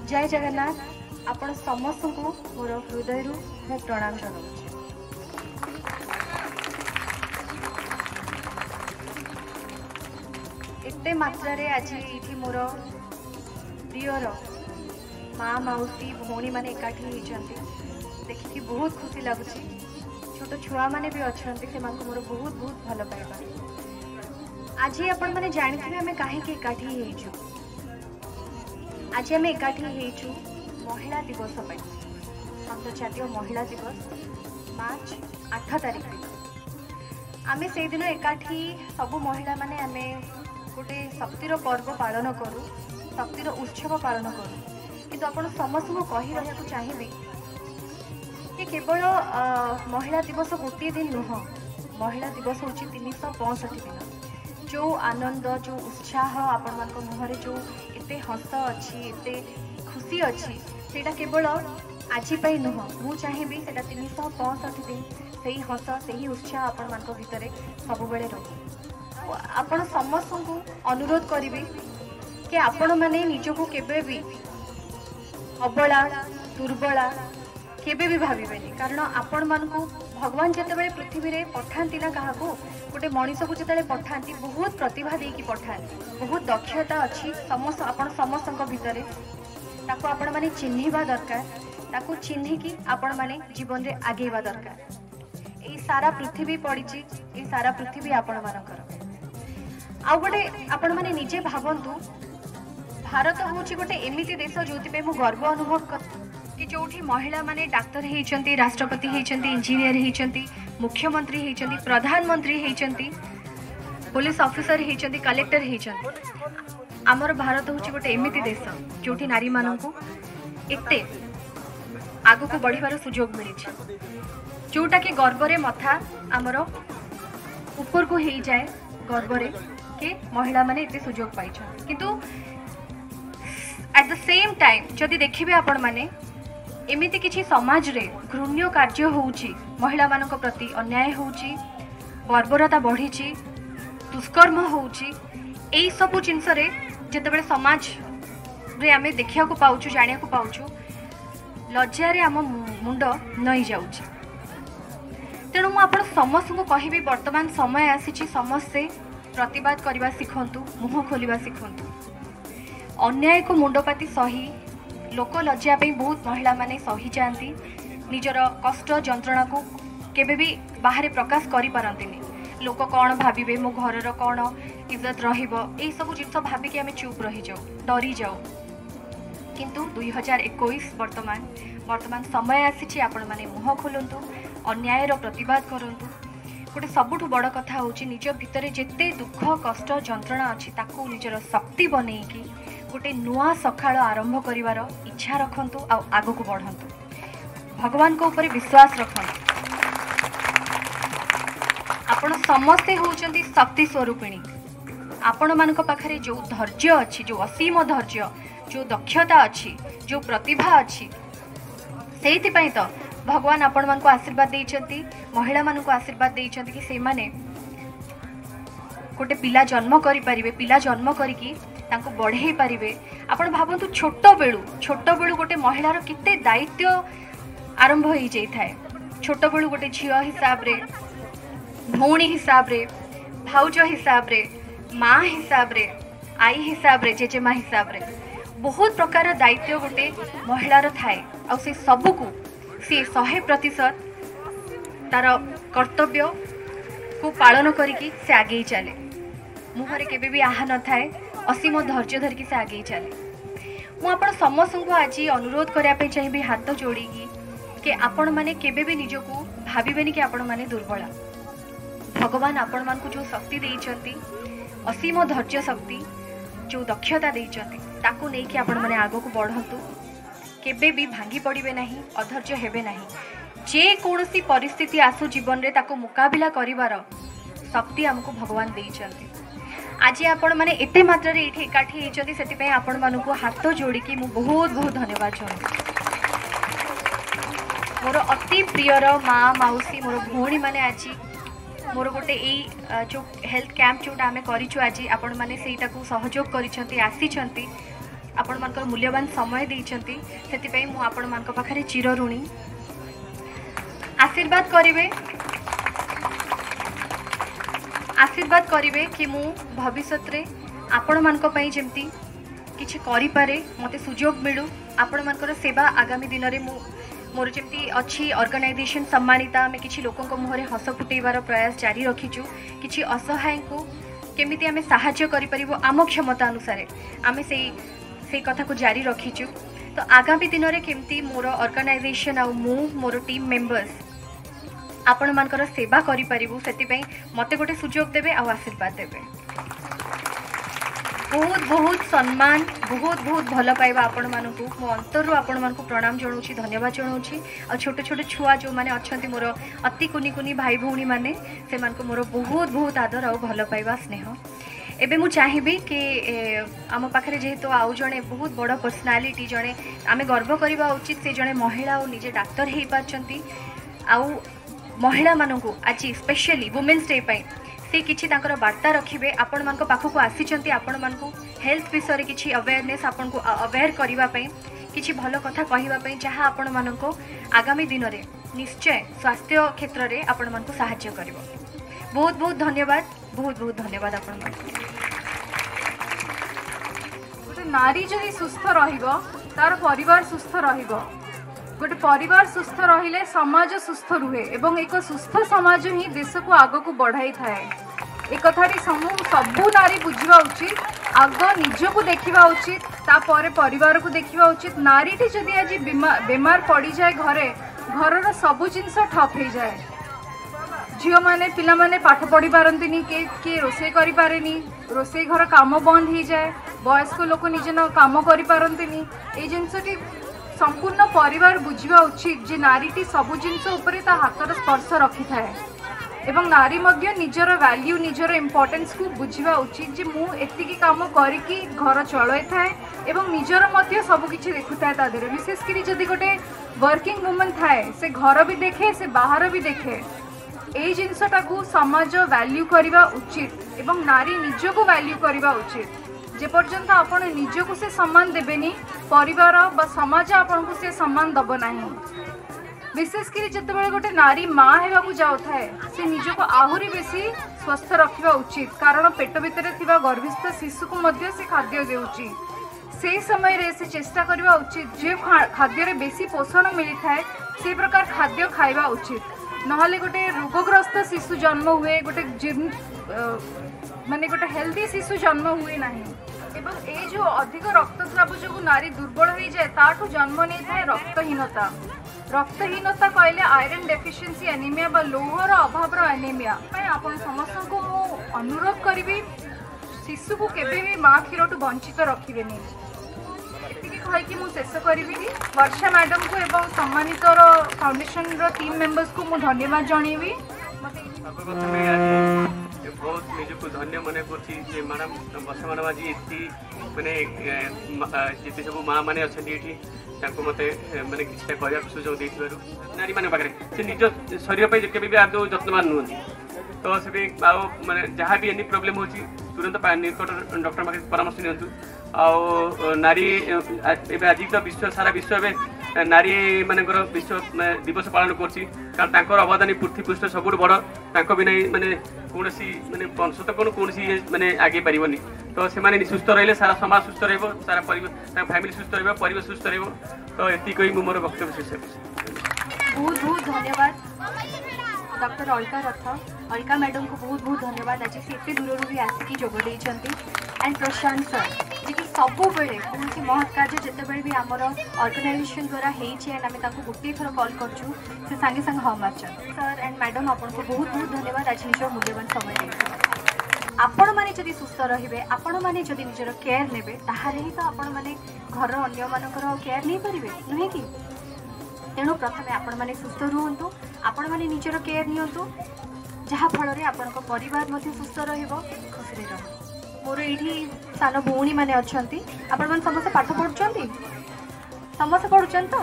जय जगन्नाथ आपण समस्त को मोर हृदय मु प्रणाम जनाऊँ। एते मात्रा आज ये मोर प्रियर माँ मौसी भौणी मैंने एकाठी होती देखिकी बहुत खुशी लगुच। छोट छुआ मैंने भी अच्छा से मोर बहुत बहुत भल पाइबा। आज आपण मैंने जानी आम कहीं एकाठी हो आज आम एकाठी हो महिला दिवस पर अंतर्जातीय महिला दिवस मार्च 8 तारिख दिन आम से दिन एकाठी सबू महिला माने आम गोटे शक्तिर पर्व पालन करूँ शक्तिर उत्सव पालन करूँ किंतु आपण समस्त को कही रहा चाहिए कि केवल महिला दिवस गोटे दिन नुह महिला दिवस हूँ 365 दिन जो आनंद जो उत्साह आपण मान मुहरे जो एते हस अच्छी एते खुशी अच्छी सेटा केवल आज नुह मु चाहिए से 365 दिन से ही हस से ही उत्साह आपण मान भितर सब बेले रही। आपण समस्त को अनुरोध करी कि आपण मैंने निजको केबे भी अबला दुर्बला केबे भी भावेनि कारण आपण मान को भगवान जिते पृथ्वी रे पठाती ना क्या गोटे मनीष को जिते पठाती बहुत प्रतिभा देकी पठाती बहुत दक्षता अच्छी समस्त आपण समस्त भितर ताको आपण माने चिन्हिबा दरकार ताको चिन्हिकी आपण माने जीवन रे आगेबा दरकार। एई सारा पृथ्वी पड़ीची एई सारा पृथ्वी आपण मानकर आ गोटे आपण माने निजे भावंतु भारत होची गोटे एमिति देश जोति मु गर्व अनुभव कर कि जोठी महिला माने डाक्टर होती राष्ट्रपति होती इंजीनियर होती मुख्यमंत्री होती प्रधानमंत्री होती पुलिस ऑफिसर होती कलेक्टर होती। आमर भारत हूँ गोटे एमिति देश जोठी नारी मानू एते आगु को बढ़िबार सुजोग मिली जोटा कि गर्वरे मथा आमर ऊपर को हो जाए गर्वरे कि महिला माने एते सुजोग पाई किंतु एट द सेम टाइम जदि देखिबे आपण माने एमिति किछि समाज रे घृण्य कार्य होउची महिला मानक प्रति अन्याय होउची बर्बरता बढ़ीची दुष्कर्म होउची एई सब जिनस रे जेतेबेले समाज रे आमे देखिया को पाउछु जानिया को पाउछु लज्जा रे आम मुंड नई जाउची। तेणु मु आपण समस्त को कहिबी वर्तमान समय आसीची समस्ते प्रतिवाद करबा सिखंतु मुह खोलिबा सिखंतु अन्याय को मुंडपाती सही लोक लज्जा पे बहुत महिला माने सही जाती निजर कष्ट जंत्रणा को केबे भी बाहर प्रकाश करि पारंतिनी लोक कौन भाविबे मो घरर कौन इज्जत रहिबो एई सब जिनस भाबिकी आमे चुप रही जाऊ डरी जाऊ किंतु 2021 वर्तमान समय आसीछि आपण माने मुह खोलंतु अन्यायर प्रतिवाद करंतु। गोटे सबुठु बड़ कथा होछि निज भितरे जेते दुख कष्ट जंत्रणा अछि ताकू निजर शक्ति बनेकी गोटे नुआ सकाळ आरंभ करिवार इच्छा रखंतु आ आगो को बढ़ंतु भगवान को ऊपर विश्वास रखंतु। आपण समस्ते होउचंती शक्ति स्वरूपिणी आपण मानक पाखरे जो धैर्य अच्छी जो असीम धैर्य जो दक्षता अच्छी जो प्रतिभा अच्छी सेति पई तो भगवान आपण मान को आशीर्वाद देइचंती महिला मान को आशीर्वाद देइचंती कि से माने गोटे पिला जन्म करि परिबे पिला जन्म करिकी तांको बढ़े पारिबे। आपण भावंतु छोट बेलू गोटे महिलार केते दायित्व आरंभ हो जाई थाए छोट बेलू गोटे झियो हिसाब रे भौणी हिसाब रे भाउज हिसाब रे माँ हिसाब रे आई हिसाब रे जेजेमा हिसाब रे बहुत प्रकार दायित्व गोटे महिलार थाए आ से सबू को सी 100% तार कर्तव्य को पालन करिकी से आगे चले मुहरे केबे भी आहा न थाए असीम धैर्य धरिकी से आगे चले। मु आपण समस्त को आज अनुरोध करने चाहिए हाथ जोड़ी कि आपण माने केबे भी निजको भाविबेनी कि आपण माने दुर्बला भगवान आपण मान को जो शक्ति देइचंती असीम धैर्य शक्ति जो दक्षता देइचंती ताकू नहीं कि आपण माने आगो को बढ़ंतु केबे भी भांगी पड़िबे नहीं अधैर्य हेबे नहीं जे कोनोसी परिस्थिति आसु जीवन रे ताको मुकाबिला करिवार शक्ति हमको भगवान देइचंती। आज आपण माने एते मात्रा रे एठी एकाठी हेचंती सेति पई आपण मानको हाथ जोड़ी कि मु बहुत बहुत धन्यवाद चाहूँ। मोर अति प्रियर माँ मौसी मोर भौणी माने आज मोर गोटे यही जो हेल्थ कैंप जोटा आम करूँ आज आपण मैंने से सहयोग करी आपण मानकर मूल्यवान समय देइचंती सेति पई मु आपण मानक पाखरे चिर ऋणी। आशीर्वाद करिवे कि मु भविष्य रे आपण मानक पई जेमती किछि करि पारे मते सुजोग मिलु आपण मानकर सेवा आगामी दिन रे मोर जमी अच्छी ऑर्गेनाइजेशन सम्मानिता आम किसी लोकों मुहरे हस फुटेबार प्रयास जारी रखीचु किसी असहाय को केमिति आमे साहाय्य करि परिबो आम क्षमता अनुसार आमे से कथा को जारी रखीचु। तो आगामी दिन रे केमिति मोर ऑर्गेनाइजेशन आ मोर टीम मेंबर्स आपण मानकर सेवा करि परिबो सेति पई मते गोटे सुजोग देबे आ आशीर्वाद देबे। बहुत बहुत सम्मान बहुत बहुत भल पाइबा आपण मानकु मो अंतरु आपण मानकु प्रणाम जणाउछि धन्यवाद जणाउछि। आ छोटे छोटे छुआ जो माने अछंती मोर अति कुनी कुनी भाई भौणी माने से मानकु मोर बहुत बहुत आदर आ भल पाइबा स्नेह। एबे मु चाहिबी कि आम पाखरे जेहेतु आउ जणे बहुत बड़ पर्सनालिटी जणे आमे गर्व करबा उचित से जणे महिला और निजे डाक्टर हेई पारचंती आउ महिला मानकु आज स्पेशली वुमेन्स डे पई से किछि तांकर वार्ता रखिबे आपण मानक पाखकु आसीचंती आपण मानकु हेल्थ विषय रे किछि अवेयरनेस आपण को अवेयर करिवा पई किछि भलो कथा कहिबा पई जहा आपण मानक आगामी दिन रे निश्चय स्वास्थ्य क्षेत्र रे आपण मानकु सहायता करिवो। बहुत बहुत धन्यवाद आपण मानकु। गोटे नारी जदि सुस्थ रहिबो तार परिवार सुस्थ रहिबो गोटे परिवार सुस्थ रहिले समाज सुस्थ रुहे एवं एक सुस्थ समाज ही देश को आग को बढ़ाई थाए। एक कथाटी सबू नारी बुझा उचित आग निज को देखा उचित तापर परिवार को देखा उचित। नारीटी जदि आज बेमार पड़ जाए घरे घर सबू जिनस ठप हो जाए। झील मैंने पिला माने पाठ पढ़ी पारती किए रोषे करें रोषे घर काम बंद हो जाए वयस्क लोक निज काम करती ये जिनसटी संपूर्ण परिवार बुझा उचित जे नारीटी सबु जिनस उपरे ता हाथर स्पर्श रखि थाए एवं नारी मध्य निजर वैल्यू निजर इम्पोर्टेंस को बुझा उचित जे मु एतिकी काम करिकी घर चलई थाए एवं निजर मध्य सब किछि देखु थाए ता देरे विशेषकर जदि गोटे वर्किंग वुमन थाए से घर भी देखे से बाहर भी देखे एई जिनसटा को समाज वैल्यू करबा उचित एवं नारी निज को वैल्यू करबा उचित। जे पर्यंत आपण निज को से सम्मान देबेनी परिवार बा समाज आपण को से सम्मान दब नाही। विशेषकर जितेबाला गोटे नारी माँ होगा जाए से निज को आहरी बेसी स्वस्थ रखा उचित कारण पेट भितर थिबा गर्भिस्थ शिशु को मध्य से खाद्य देउची से समय रे से चेष्टा करबा उचित जे खाद्य रे बेसी पोषण मिली थाए से प्रकार खाद्य खाइबा उचित नहले गोटे रोगग्रस्त शिशु जन्म हुए गोटे माने गोटे हेल्दी शिशु जन्म हुए नहीं एवं ए जो अधिक रक्तस्राव जो नारी दुर्बल हो जाए ताठू जन्म नहीं थाए रक्तहीनता कहले आयरन डेफिशिएंसी एनीमिया बा लौहर अभाव एनीमिया आपण समस्त को अनुरोध करी शिशु को केबे भी माँ क्षीर टू वंचित रखिबेनी एतिकी कहि मु शेष करी वर्षा मैडम को एवं सम्मानित फाउंडेशन टीम मेंबर्स को मु धन्यवाद जणेबी। बहुत निजको धन्य मन कर मैडम वर्षा मैडम आज ये मैंने जिते सब माँ मैंने अच्छा मत मैंने किसी कहना सुजोग दे नारी मान पाखे से निज शरीर पर के आदौ जत्नवान नुहति तो से मैंने जहाँ भी एनी प्रोब्लेम हो तुरंत निकट डॉक्टर पाखे परामर्श नियंतु आ नारी आज तो विश्व सारा विश्व एवं नारी मानकर विश्व दिवस पालन कर अवदान पृथ्वी पृष्ठ सब बड़ बिना मानने कौन मानने वंश तो कौन मानने आगे पारनी तो से सुस्थ रही सारा समाज सुस्थ सारा फैमिली सुस्थ परिवेश सुस्थ तो ये मोर वक्तव्य शेष। बहुत बहुत धन्यवाद डॉक्टर अलका रथ अलका मैडम को बहुत बहुत धन्यवाद आज से एत दूर भी आसिक जोग एंड प्रशांत सर जी सब बेले कौन महत् कार्य जिते भी आमर ऑर्गेनाइजेशन द्वारा एंड आम गोटे थर कॉल करूँ से सांगे सांगे हाँ मार्चन सर एंड मैडम आपको बहुत बहुत धन्यवाद आज निज मूल्यवान समय आपण मैंने जदि सुस्थ रे आपण मैंने जदि निजर केयर ने ताहले ही तो आपण मैंने घर अन्य मानकर केयर नहीं पारे नुहे कि तेणु प्रथम आपण मैंने सुस्थ रुहतु आपण मैंने निजर केयर नियंतु जहाँ फल आपण परिवार सुस्थ खुशी रह मोर ये सान भौणी मैंने अच्छा आपण मैंने समस्त पाठ पढ़ुं समस्त पढ़ुं तो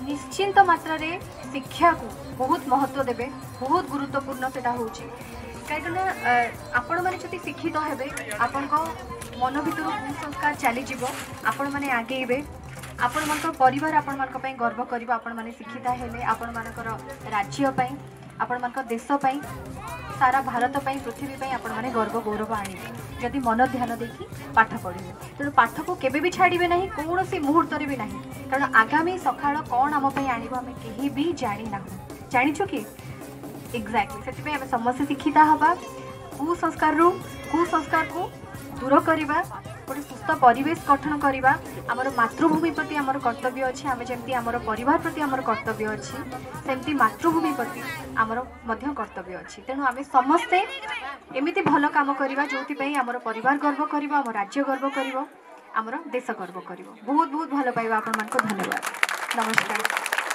निश्चिंत मात्रा रे शिक्षा को बहुत महत्व देवे बहुत गुरुत्वपूर्ण सेटा होची कहीं आपण मैंने जब शिक्षित हेबे आपण मन भितर कुसंस्कार चलीज आपण मैंने आगेबे आपण मन परिवार आपण मान गर्व कर आपण मैंने शिक्षिता हेले आपण मानकर राज्य आपण मान देश सारा भारत पृथ्वी आपण मैंने गर्व गौरव आने जदि मन ध्यान देखी पाठ पढ़े तेणु पाठ को केबे भी छाड़े ना कौन सी मुहूर्त भी ना कारण आगामी सकाळ कौन आम आने आम कहीं भी जानी ना जाचु कि एक्जाक्टली से आम समस्त शिक्षिता हवा कुसंस्कार को दूर करवा गोटे सुस्थ परिवेश गठन करवा आमर मातृभूमि प्रति आमर कर्तव्य अच्छे आम जमी आमर परिवार प्रति आमर कर्तव्य अच्छी सेमती मातृभूमि प्रति आमर मध्य कर्तव्य अच्छी तेणु आम समस्ते एमती भल काम करवा जो आमर परिवार गर्व कर आम राज्य गर्व कर आमर देश गर्व कर बहुत बहुत भल पाइबा आपण मानक धन्यवाद नमस्कार।